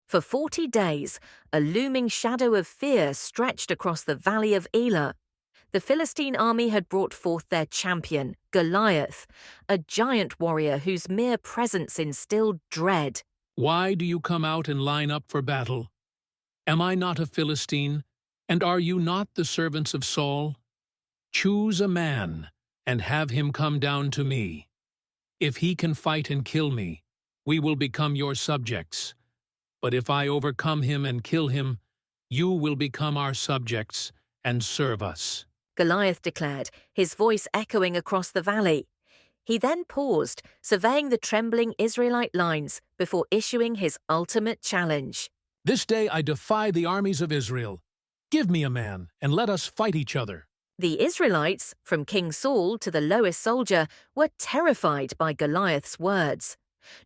For 40 days, a looming shadow of fear stretched across the valley of Elah. The Philistine army had brought forth their champion, Goliath, a giant warrior whose mere presence instilled dread. Why do you come out and line up for battle? Am I not a Philistine, and are you not the servants of Saul? Choose a man, and have him come down to me. If he can fight and kill me, we will become your subjects. But if I overcome him and kill him, you will become our subjects and serve us." Goliath declared, his voice echoing across the valley. He then paused, surveying the trembling Israelite lines before issuing his ultimate challenge. "This day I defy the armies of Israel. Give me a man, and let us fight each other." The Israelites, from King Saul to the lowest soldier, were terrified by Goliath's words.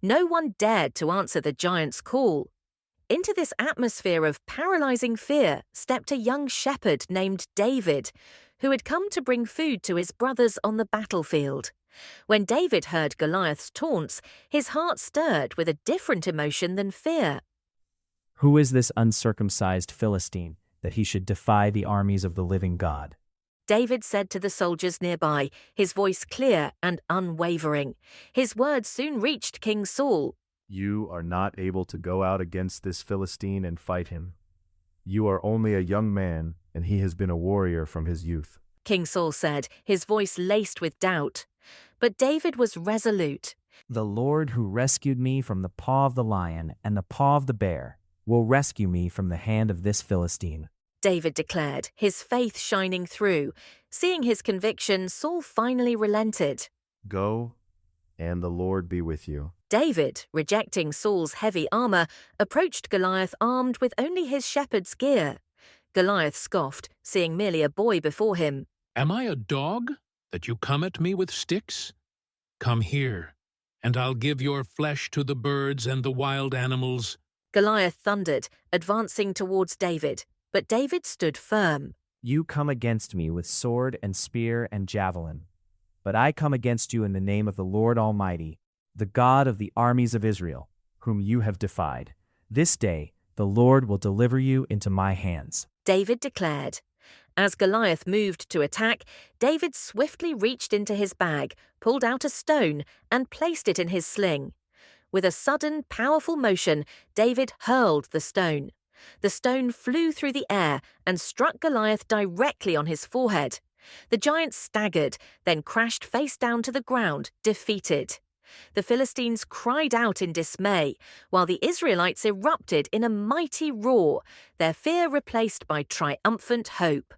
No one dared to answer the giant's call. Into this atmosphere of paralyzing fear stepped a young shepherd named David, who had come to bring food to his brothers on the battlefield. When David heard Goliath's taunts, his heart stirred with a different emotion than fear. "Who is this uncircumcised Philistine, that he should defy the armies of the living God?" David said to the soldiers nearby, his voice clear and unwavering. His words soon reached King Saul. "You are not able to go out against this Philistine and fight him. You are only a young man, and he has been a warrior from his youth." King Saul said, his voice laced with doubt. But David was resolute. "The Lord who rescued me from the paw of the lion and the paw of the bear will rescue me from the hand of this Philistine," David declared, his faith shining through. Seeing his conviction, Saul finally relented. "Go, and the Lord be with you." David, rejecting Saul's heavy armor, approached Goliath armed with only his shepherd's gear. Goliath scoffed, seeing merely a boy before him. "Am I a dog, that you come at me with sticks? Come here, and I'll give your flesh to the birds and the wild animals." Goliath thundered, advancing towards David, but David stood firm. "You come against me with sword and spear and javelin, but I come against you in the name of the Lord Almighty, the God of the armies of Israel, whom you have defied. This day the Lord will deliver you into my hands," David declared. As Goliath moved to attack, David swiftly reached into his bag, pulled out a stone, and placed it in his sling. With a sudden, powerful motion, David hurled the stone. The stone flew through the air and struck Goliath directly on his forehead. The giant staggered, then crashed face down to the ground, defeated. The Philistines cried out in dismay, while the Israelites erupted in a mighty roar, their fear replaced by triumphant hope.